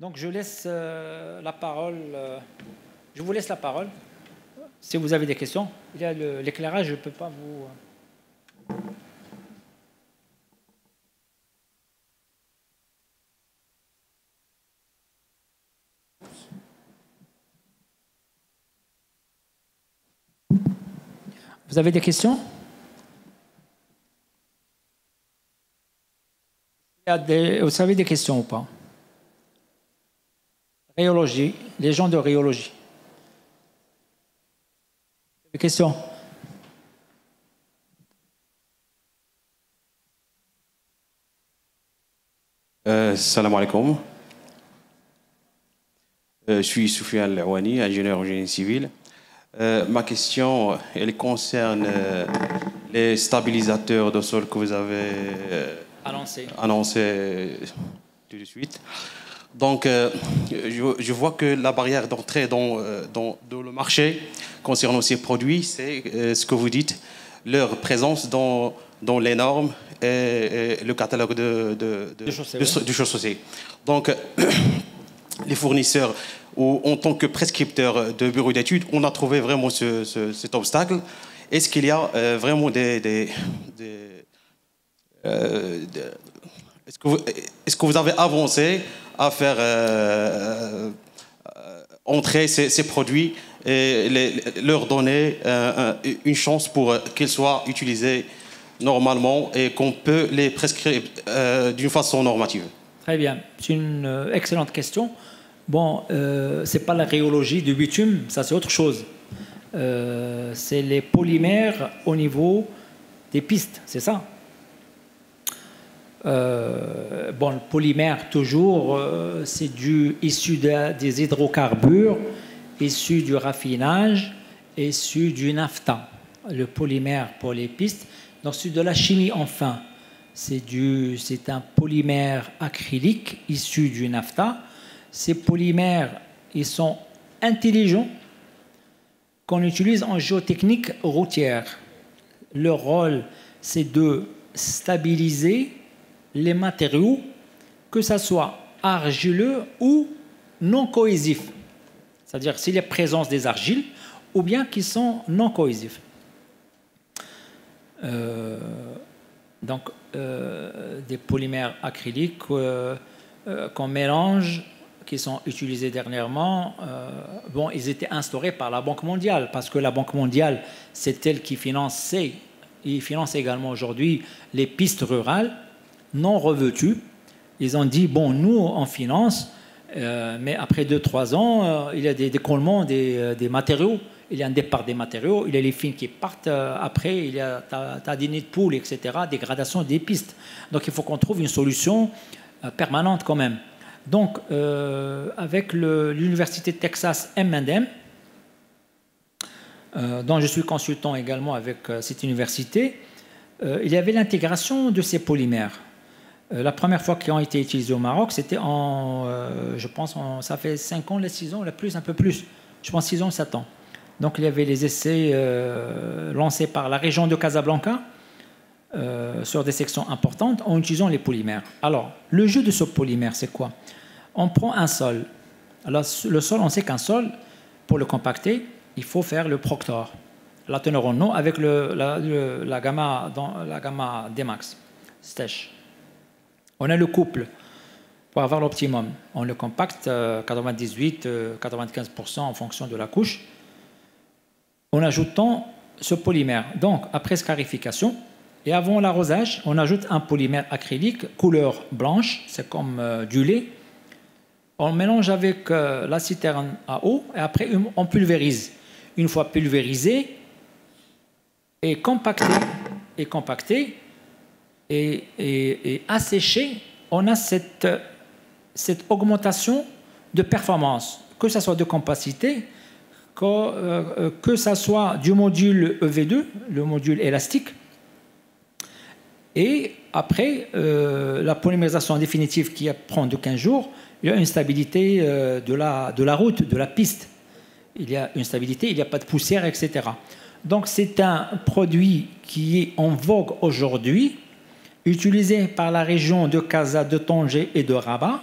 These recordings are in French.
Donc je laisse la parole, je vous laisse la parole. Si vous avez des questions, il y a l'éclairage, je ne peux pas vous... Vous avez des questions? Vous avez des questions ou pas? Rhéologie, les gens de rhéologie. Des questions? Salam alaikum. Je suis Soufiane Louani, ingénieur en génie civil. Ma question, elle concerne les stabilisateurs de sol que vous avez annoncé tout de suite. Donc, je vois que la barrière d'entrée dans le marché concernant ces produits, c'est ce que vous dites, leur présence dans les normes et le catalogue du chaussée. Donc, les fournisseurs, ou en tant que prescripteurs de bureaux d'études, on a trouvé vraiment cet obstacle. Est-ce qu'il y a vraiment est-ce que vous avez avancé à faire entrer ces produits et leur donner une chance pour qu'ils soient utilisés normalement et qu'on peut les prescrire d'une façon normative? Très bien, c'est une excellente question. Bon, ce n'est pas la rhéologie du bitume, ça c'est autre chose. C'est les polymères au niveau des pistes, c'est ça? Bon, le polymère, toujours, c'est issu des hydrocarbures, issu du raffinage, issu du naphta. Le polymère pour les pistes, donc c'est de la chimie enfin. C'est un polymère acrylique issu du naphta. Ces polymères, ils sont intelligents qu'on utilise en géotechnique routière. Leur rôle, c'est de stabiliser les matériaux, que ce soit argileux ou non cohésifs. C'est-à-dire s'il y a présence des argiles ou bien qui sont non cohésifs. Donc, des polymères acryliques qu'on mélange, qui sont utilisés dernièrement, bon, ils étaient instaurés par la Banque mondiale, parce que la Banque mondiale, c'est elle qui finance également aujourd'hui les pistes rurales non revêtues. Ils ont dit, bon, nous, on finance, mais après 2-3 ans, il y a des décollements des matériaux, il y a un départ des matériaux, il y a les films qui partent, après, il y a t'as des nids de poules, etc., dégradation des pistes. Donc, il faut qu'on trouve une solution permanente quand même. Donc, avec l'Université de Texas M&M, dont je suis consultant également avec cette université, il y avait l'intégration de ces polymères. La première fois qu'ils ont été utilisés au Maroc, c'était je pense, ça fait 5 ans, 6 ans, un peu plus, je pense 6 ans, 7 ans. Donc, il y avait les essais lancés par la région de Casablanca sur des sections importantes en utilisant les polymères. Alors, le jeu de ce polymère, c'est quoi? On prend un sol. Alors, le sol, on sait qu'un sol, pour le compacter, il faut faire le Proctor, la teneur en eau avec la gamma Dmax, Stech. On a le couple pour avoir l'optimum. On le compacte 98-95% en fonction de la couche, en ajoutant ce polymère. Donc, après scarification et avant l'arrosage, on ajoute un polymère acrylique couleur blanche, c'est comme du lait. On mélange avec la citerne à eau et après on pulvérise. Une fois pulvérisé et compacté et asséché, on a cette augmentation de performance, que ce soit de compacité, que ce soit du module EV2, le module élastique, et après la polymérisation définitive qui prend de 15 jours, il y a une stabilité de la route, de la piste. Il y a une stabilité, il n'y a pas de poussière, etc. Donc c'est un produit qui est en vogue aujourd'hui, utilisé par la région de Casa, de Tanger et de Rabat,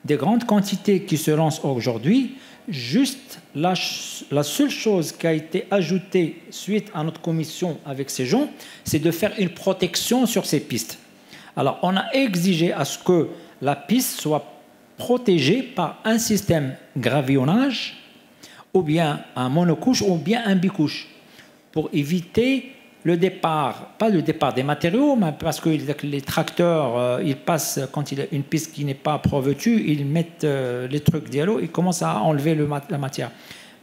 des grandes quantités qui se lancent aujourd'hui. Juste la seule chose qui a été ajoutée suite à notre commission avec ces gens, c'est de faire une protection sur ces pistes. Alors, on a exigé à ce que la piste soit protégée par un système gravillonnage, ou bien un monocouche, ou bien un bicouche, pour éviter le départ, pas le départ des matériaux, mais parce que les tracteurs, ils passent, quand il y a une piste qui n'est pas pourvue, ils mettent les trucs d'yellow, ils commencent à enlever la matière.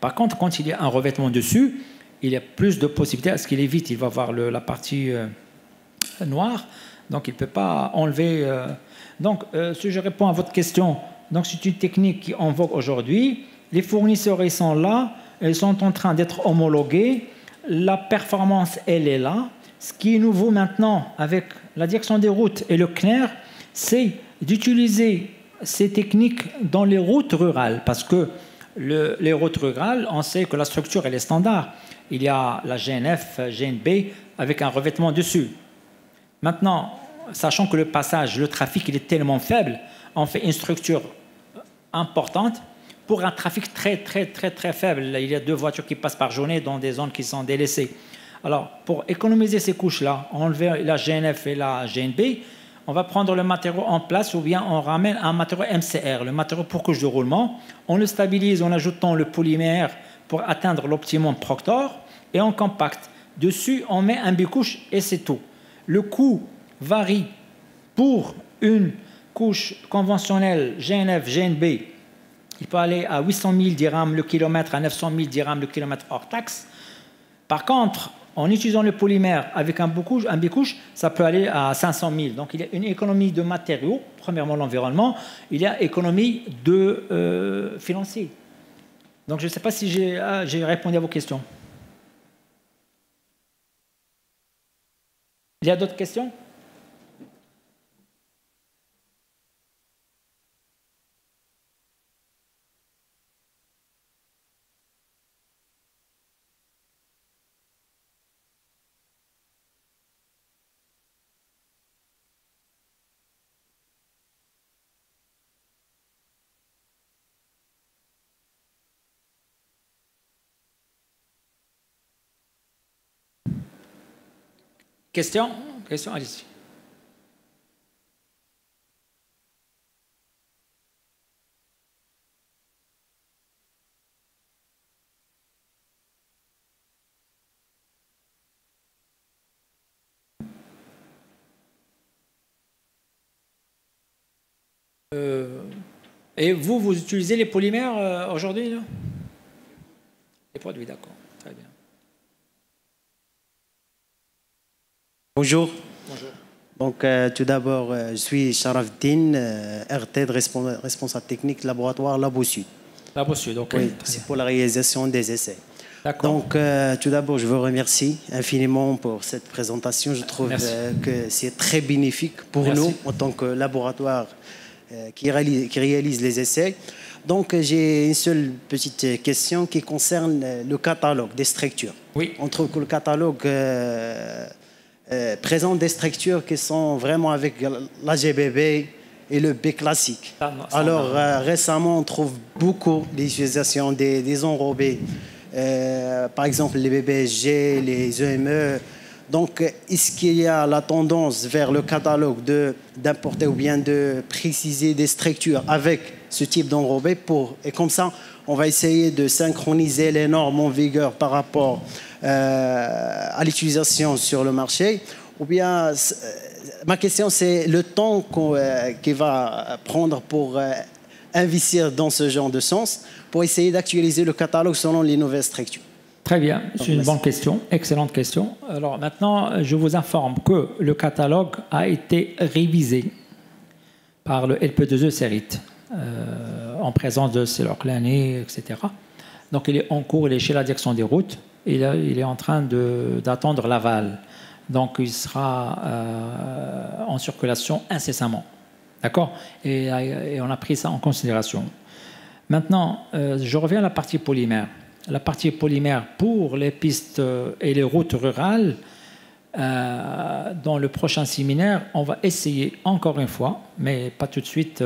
Par contre, quand il y a un revêtement dessus, il y a plus de possibilités à ce qu'il évite. Il va voir la partie noire, donc il ne peut pas enlever. Donc, si je réponds à votre question, donc c'est une technique qui est en vogue aujourd'hui. Les fournisseurs, ils sont là, ils sont en train d'être homologués. La performance, elle est là. Ce qui est nouveau maintenant avec la direction des routes et le CNER, c'est d'utiliser ces techniques dans les routes rurales. Parce que les routes rurales, on sait que la structure, elle est standard. Il y a la GNF, GNB, avec un revêtement dessus. Maintenant, sachant que le passage, le trafic, il est tellement faible, on fait une structure importante pour un trafic très faible. Il y a 2 voitures qui passent par journée dans des zones qui sont délaissées. Alors, pour économiser ces couches-là, enlever la GNF et la GNB, on va prendre le matériau en place ou bien on ramène un matériau MCR, le matériau pour couche de roulement. On le stabilise en ajoutant le polymère pour atteindre l'optimum Proctor et on compacte. Dessus, on met un bicouche et c'est tout. Le coût varie pour une couche conventionnelle GNF, GNB. Il peut aller à 800 000 dirhams le kilomètre, à 900 000 dirhams le kilomètre hors taxe. Par contre, en utilisant le polymère avec un bicouche, ça peut aller à 500 000. Donc, il y a une économie de matériaux, premièrement l'environnement, il y a économie de financier. Donc, je ne sais pas si j'ai répondu à vos questions. Il y a d'autres questions ? Question ? Question, allez-y. Et vous utilisez les polymères aujourd'hui, là ? Les produits, d'accord. Très bien. Bonjour. Bonjour. Donc, tout d'abord, je suis Sharafdin, RT de responsable technique laboratoire Labo Sud. Labo Sud, ok. Oui, c'est pour la réalisation des essais. D'accord. Donc, tout d'abord, je vous remercie infiniment pour cette présentation. Je trouve que c'est très bénéfique pour nous en tant que laboratoire qui réalise les essais. Donc, j'ai une seule petite question qui concerne le catalogue des structures. Oui. On trouve que le catalogue présente des structures qui sont vraiment avec l'AGBB et le B classique. Alors, récemment, on trouve beaucoup d'utilisation des enrobés. Par exemple, les BBSG, les EME. Donc, est-ce qu'il y a la tendance vers le catalogue d'importer ou bien de préciser des structures avec ce type d'enrobé et comme ça, on va essayer de synchroniser les normes en vigueur par rapport à l'utilisation sur le marché? Ou bien, ma question, c'est le temps qu'il va prendre pour investir dans ce genre de sens pour essayer d'actualiser le catalogue selon les nouvelles structures. Très bien, c'est une bonne question, excellente question. Alors maintenant, je vous informe que le catalogue a été révisé par le LP2E CERIT en présence de Célor Clané, etc. Donc il est en cours, il est chez la direction des routes, et là, il est en train d'attendre l'aval. Donc il sera en circulation incessamment. D'accord ? Et on a pris ça en considération. Maintenant, je reviens à la partie polymère. La partie polymère pour les pistes et les routes rurales, dans le prochain séminaire, on va essayer encore une fois, mais pas tout de suite,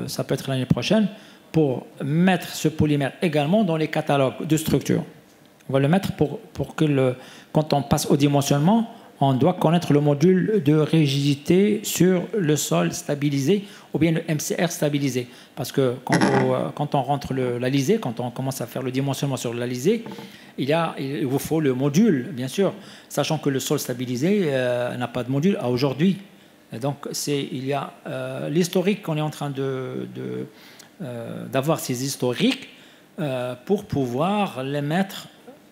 ça peut être l'année prochaine, pour mettre ce polymère également dans les catalogues de structure. On va le mettre pour que quand on passe au dimensionnement, on doit connaître le module de rigidité sur le sol stabilisé ou bien le MCR stabilisé. Parce que quand on rentre la lisée, quand on commence à faire le dimensionnement sur la lisée, il vous faut le module, bien sûr, sachant que le sol stabilisé n'a pas de module à aujourd'hui. Donc, il y a l'historique qu'on est en train d'avoir ces historiques pour pouvoir les mettre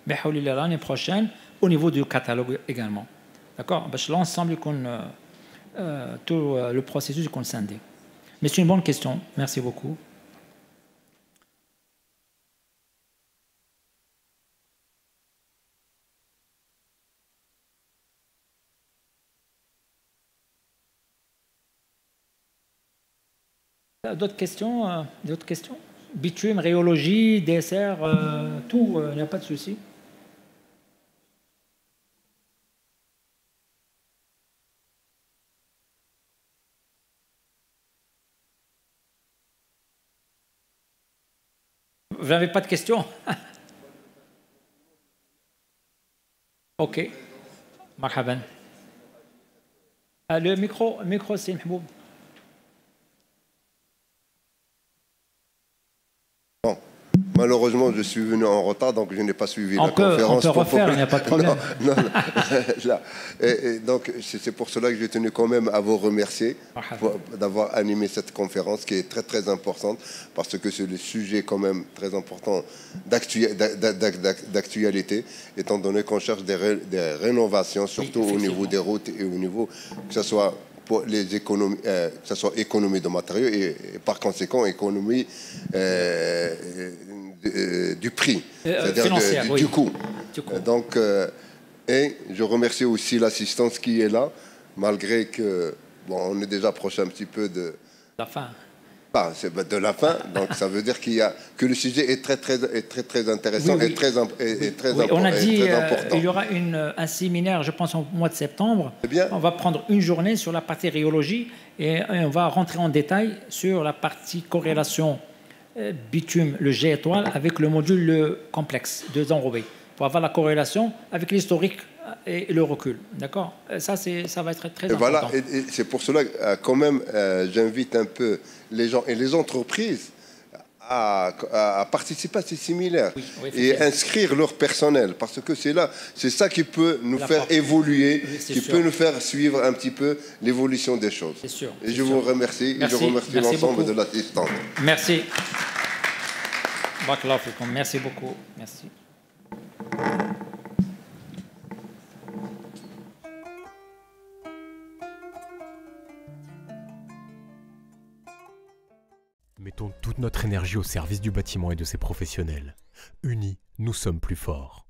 l'année prochaine au niveau du catalogue également. D'accord? L'ensemble, tout le processus est scindé. Mais c'est une bonne question. Merci beaucoup. D'autres questions? Bitume, rhéologie, DSR, tout, il n'y a pas de souci. Vous n'avez pas de questions? Ok. Marhaban. Le micro c'est Mahmoud. Malheureusement, je suis venu en retard, donc je n'ai pas suivi la conférence. On peut refaire, il n'y a pas de problème. Non, donc, c'est pour cela que j'ai tenu quand même à vous remercier d'avoir animé cette conférence qui est très, très importante, parce que c'est le sujet quand même très important d'actualité, étant donné qu'on cherche des rénovations, surtout au niveau des routes et au niveau, que ce soit pour les économies, que ce soit économie de matériaux et par conséquent économie du prix, c'est-à-dire du coût. Donc, et je remercie aussi l'assistance qui est là, malgré que on est déjà proche un petit peu de la fin. C'est de la fin, donc ça veut dire que le sujet est très intéressant et très important. On a dit il y aura un séminaire, je pense, au mois de septembre. On va prendre une journée sur la partie rhéologie et on va rentrer en détail sur la partie corrélation bitume, le G étoile, avec le module complexe de enrobé, pour avoir la corrélation avec l'historique et le recul. D'accord? Ça va être très important. Voilà, et c'est pour cela que quand même, j'invite un peu les gens et les entreprises à participer à ces séminaires et inscrire leur personnel, parce que c'est ça qui peut nous faire évoluer, qui peut nous faire suivre un petit peu l'évolution des choses. Et je vous remercie, et je remercie l'ensemble de l'assistance. Merci. Merci beaucoup. Merci. Mettons toute notre énergie au service du bâtiment et de ses professionnels. Unis, nous sommes plus forts.